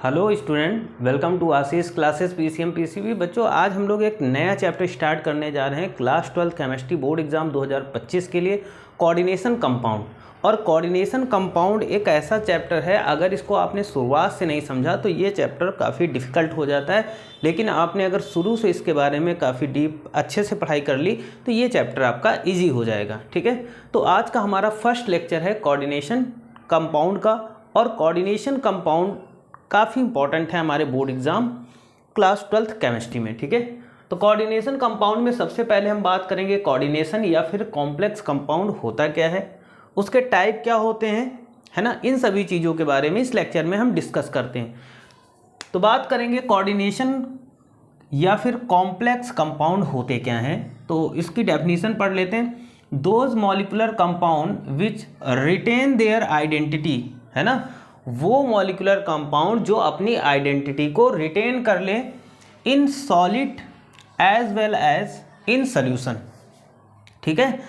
Hello student, welcome to Ashish classes PCM PCB. बच्चों, आज हम लोग एक नया चैप्टर स्टार्ट करने जा रहे हैं क्लास 12 केमिस्ट्री बोर्ड एग्जाम 2025 के लिए, कोऑर्डिनेशन कंपाउंड। और कोऑर्डिनेशन कंपाउंड एक ऐसा चैप्टर है, अगर इसको आपने शुरुआत से नहीं समझा तो ये चैप्टर काफ़ी डिफ़िकल्ट हो जाता है, लेकिन आपने अगर शुरू से इसके बारे में काफ़ी डीप अच्छे से पढ़ाई कर ली तो ये चैप्टर आपका ईजी हो जाएगा। ठीक है, तो आज का हमारा फर्स्ट लेक्चर है कोऑर्डिनेशन कंपाउंड का। और कोऑर्डिनेशन कंपाउंड काफ़ी इंपॉर्टेंट है हमारे बोर्ड एग्ज़ाम क्लास 12 केमिस्ट्री में। ठीक है, तो कोऑर्डिनेशन कंपाउंड में सबसे पहले हम बात करेंगे कोऑर्डिनेशन या फिर कॉम्प्लेक्स कंपाउंड होता क्या है, उसके टाइप क्या होते हैं, है ना। इन सभी चीज़ों के बारे में इस लेक्चर में हम डिस्कस करते हैं। तो बात करेंगे कोऑर्डिनेशन या फिर कॉम्प्लेक्स कंपाउंड होते क्या हैं, तो इसकी डेफिनेशन पढ़ लेते हैं। Those molecular compound which retain their identity, है ना, वो मॉलिक्यूलर कंपाउंड जो अपनी आइडेंटिटी को रिटेन कर ले in solid as well as in solution, ठीक है,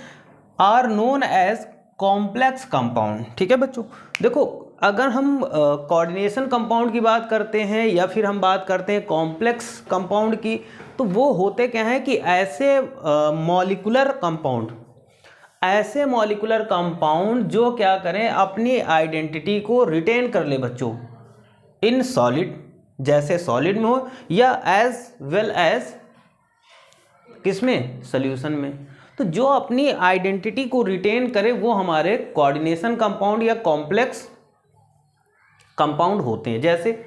are known as complex compound. ठीक है बच्चों, देखो अगर हम कोऑर्डिनेशन कंपाउंड की बात करते हैं या फिर हम बात करते हैं कॉम्प्लेक्स कंपाउंड की, तो वो होते क्या हैं कि ऐसे मॉलिक्यूलर कंपाउंड जो क्या करें, अपनी आइडेंटिटी को रिटेन कर ले बच्चों इन सॉलिड, जैसे सॉलिड में हो, या एज वेल एज किसमें, सॉल्यूशन में। तो जो अपनी आइडेंटिटी को रिटेन करे वो हमारे कोऑर्डिनेशन कंपाउंड या कॉम्प्लेक्स कंपाउंड होते हैं। जैसे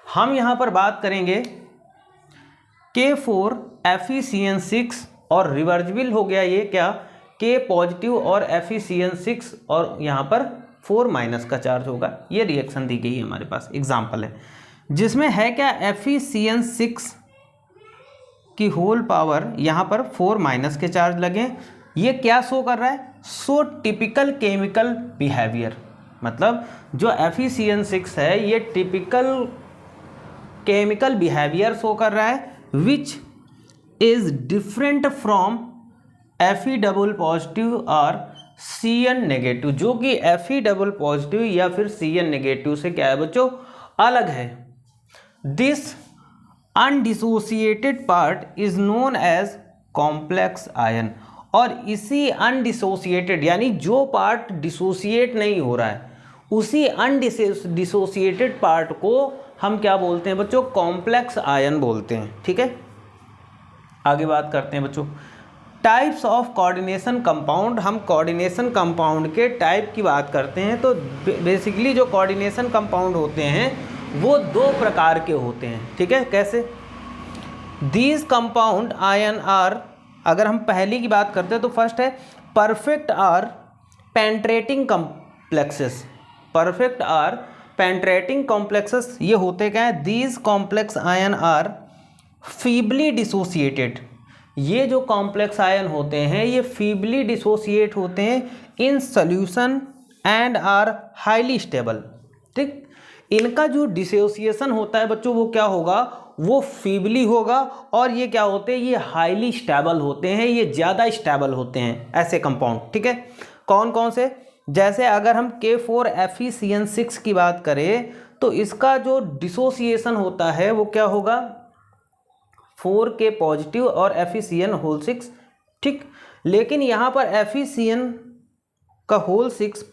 हम यहाँ पर बात करेंगे K4FeCN6 और रिवर्जिबल हो गया ये क्या, K पॉजिटिव और FeCN6 और यहाँ पर 4 माइनस का चार्ज होगा। ये रिएक्शन दी गई है, हमारे पास एग्जाम्पल है जिसमें है क्या, FeCN6 की होल पावर यहाँ पर 4 माइनस के चार्ज लगे। ये क्या शो कर रहा है, सो टिपिकल केमिकल बिहेवियर, मतलब जो FeCN6 है ये टिपिकल केमिकल बिहेवियर शो कर रहा है, which is different from Fe double positive और Cn नेगेटिव, जो कि Fe डबल पॉजिटिव या फिर Cn नेगेटिव से क्या है बच्चों, अलग है। This undissociated part is known as complex ion. और इसी अनडिसोसिएटेड यानी जो पार्ट डिसोसिएट नहीं हो रहा है, उसी अनडिसोसिएटेड पार्ट को हम क्या बोलते हैं बच्चों, कॉम्प्लेक्स आयन बोलते हैं। ठीक है, आगे बात करते हैं बच्चों टाइप्स ऑफ कोऑर्डिनेशन कंपाउंड। हम कोऑर्डिनेशन कंपाउंड के टाइप की बात करते हैं, तो बेसिकली जो कोऑर्डिनेशन कंपाउंड होते हैं वो दो प्रकार के होते हैं। ठीक है, कैसे, दीज कंपाउंड आयन आर, अगर हम पहली की बात करते हैं तो फर्स्ट है perfect or penetrating complexes. Perfect or penetrating complexes ये होते क्या है, these complex ion are feebly dissociated. ये जो कॉम्प्लेक्स आयन होते हैं ये फीबली डिसोसिएट होते हैं in solution and are highly stable. ठीक, इनका जो डिसोसिएशन होता है बच्चों वो क्या होगा, वो फीबली होगा, और ये क्या होते हैं, ये हाईली स्टेबल होते हैं, ये ज़्यादा स्टेबल होते हैं ऐसे कंपाउंड। ठीक है, कौन कौन से, जैसे अगर हम K4FeCN6 की बात करें तो इसका जो डिसोसिएशन होता है वो क्या होगा, 4K पॉजिटिव और FeCN6। ठीक, लेकिन यहाँ पर FeCN का होल 6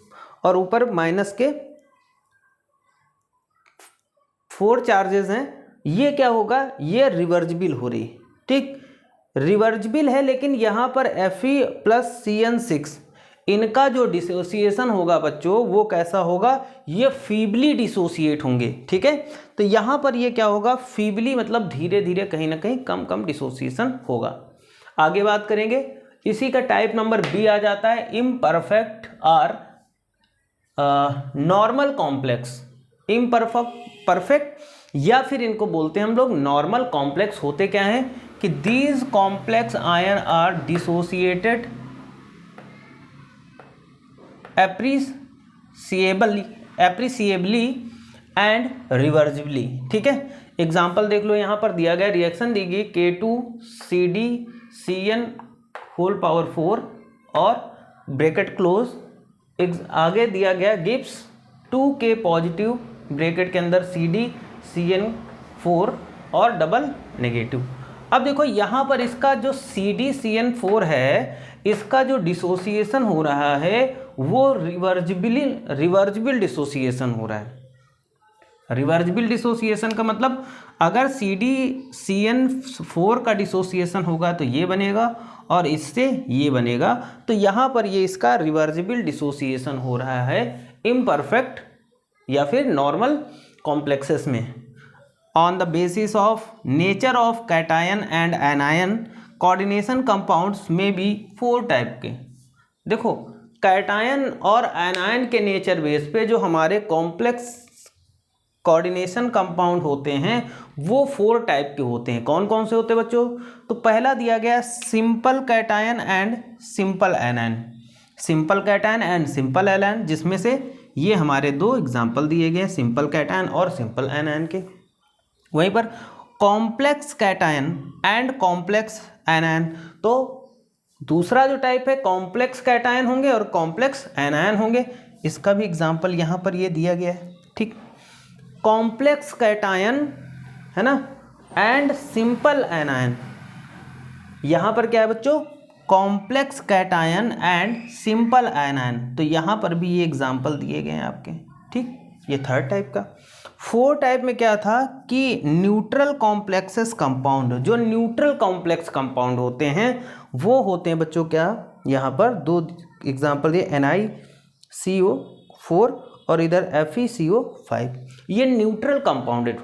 और ऊपर माइनस के 4 चार्जेस हैं, ये क्या होगा, ये रिवर्जिबल हो रही। ठीक, रिवर्जिबल है, लेकिन यहाँ पर Fe प्लस CN6 इनका जो डिसोसिएशन होगा बच्चों वो कैसा होगा, ये फीबली डिसोसिएट होंगे। ठीक है, तो यहाँ पर ये क्या होगा, फीबली मतलब धीरे धीरे कहीं ना कहीं कम कम डिसोसिएशन होगा। आगे बात करेंगे, इसी का टाइप नंबर बी आ जाता है imperfect or normal complex. Perfect या फिर इनको बोलते हैं हम लोग नॉर्मल कॉम्प्लेक्स होते क्या हैं कि these complex ion are dissociated appreciably and reversibly. ठीक है, एग्जाम्पल देख लो, यहाँ पर दिया गया रिएक्शन दी गई K2CdCN होल पावर 4 और ब्रैकेट क्लोज, आगे दिया गया गिब्स 2K पॉजिटिव ब्रैकेट के अंदर CD CN4 और डबल नेगेटिव। अब देखो यहाँ पर इसका जो CdCN4 है, इसका जो डिसोसिएशन हो रहा है वो रिवर्जिबल डिसोसिएशन हो रहा है। रिवर्जिबल डिसोसिएशन का मतलब अगर CdCN4 का डिसोसिएशन होगा तो ये बनेगा और इससे ये बनेगा, तो यहाँ पर ये इसका रिवर्जिबल डिसोसिएशन हो रहा है इम्परफेक्ट या फिर नॉर्मल कॉम्प्लेक्सेस में। On the basis of nature of cation and anion coordination compounds में भी 4 टाइप के। देखो कैटायन और एनायन के नेचर बेस पे जो हमारे कॉम्प्लेक्स कोऑर्डिनेशन कंपाउंड होते हैं वो 4 टाइप के होते हैं। कौन कौन से होते हैं बच्चों? तो पहला दिया गया simple cation and simple anion. Simple cation and simple anion, जिसमें से ये हमारे 2 एग्जाम्पल दिए गए हैं, सिंपल कैटायन और सिंपल एनायन के। वहीं पर complex cation and complex anion, तो दूसरा जो टाइप है कॉम्प्लेक्स कैटायन होंगे और कॉम्प्लेक्स एनायन होंगे। इसका भी एग्जाम्पल यहाँ पर ये दिया गया है। ठीक, कॉम्प्लेक्स कैटायन है ना एंड सिंपल एनायन। यहाँ पर क्या है बच्चों? Complex cation and simple anion. तो यहाँ पर भी ये एग्जाम्पल दिए गए हैं आपके। ठीक, ये 3rd टाइप का। 4 टाइप में क्या था कि न्यूट्रल कॉम्प्लेक्सेस कंपाउंड, जो न्यूट्रल कॉम्प्लेक्स कंपाउंड होते हैं वो होते हैं बच्चों क्या, यहाँ पर 2 एग्जाम्पल दिए, NiCO4 और इधर FeCO5। ये neutral compounded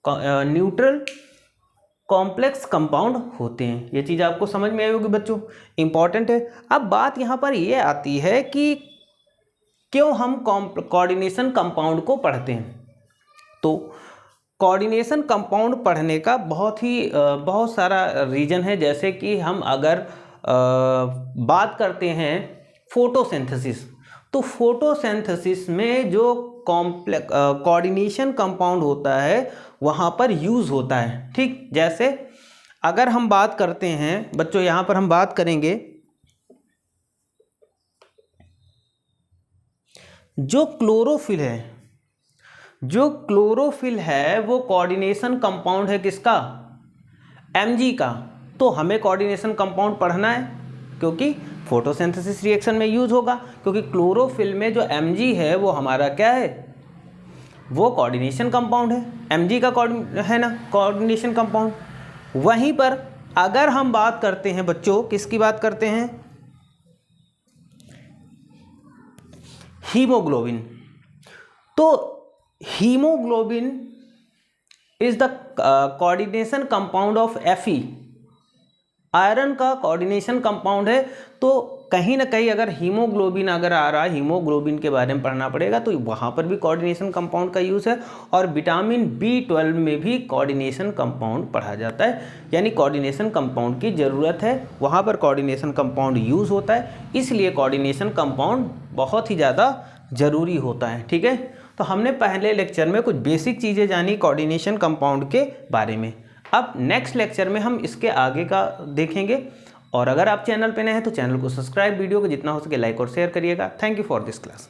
neutral complex compound होते हैं। ये चीज़ आपको समझ में आई होगी बच्चों, इंपॉर्टेंट है। अब बात यहाँ पर ये आती है कि क्यों हम कोऑर्डिनेशन कंपाउंड को पढ़ते हैं। तो कोऑर्डिनेशन कंपाउंड पढ़ने का बहुत सारा रीजन है। जैसे कि हम अगर बात करते हैं फोटोसिंथेसिस, तो फोटोसिंथेसिस में जो कोऑर्डिनेशन कंपाउंड होता है वहाँ पर यूज़ होता है। ठीक, जैसे अगर हम बात करते हैं बच्चों, यहाँ पर हम बात करेंगे जो क्लोरोफिल है वो कोऑर्डिनेशन कंपाउंड है किसका? Mg का। तो हमें कोऑर्डिनेशन कंपाउंड पढ़ना है क्योंकि फोटोसिंथेसिस रिएक्शन में यूज होगा, क्योंकि क्लोरोफिल में जो Mg है वो हमारा क्या है? वो कोऑर्डिनेशन कंपाउंड है। Mg का है ना कोऑर्डिनेशन कंपाउंड। वहीं पर अगर हम बात करते हैं बच्चों, किसकी बात करते हैं? हीमोग्लोबिन। तो haemoglobin is the coordination compound of Fe। Iron का कोऑर्डिनेशन कंपाउंड है। तो कहीं ना कहीं अगर हीमोग्लोबिन अगर आ रहा है, हीमोग्लोबिन के बारे में पढ़ना पड़ेगा, तो वहाँ पर भी कोऑर्डिनेशन कंपाउंड का यूज़ है। और विटामिन B12 में भी कोऑर्डिनेशन कंपाउंड पढ़ा जाता है, यानी कोऑर्डिनेशन कंपाउंड की ज़रूरत है, वहाँ पर कोऑर्डिनेशन कंपाउंड यूज़ होता है। इसलिए कोऑर्डिनेशन कंपाउंड बहुत ही ज़्यादा ज़रूरी होता है। ठीक है, तो हमने पहले लेक्चर में कुछ बेसिक चीज़ें जानी कोऑर्डिनेशन कंपाउंड के बारे में। अब नेक्स्ट लेक्चर में हम इसके आगे का देखेंगे। और अगर आप चैनल पे नए हैं तो चैनल को सब्सक्राइब, वीडियो को जितना हो सके लाइक और शेयर करिएगा। Thank you for this class.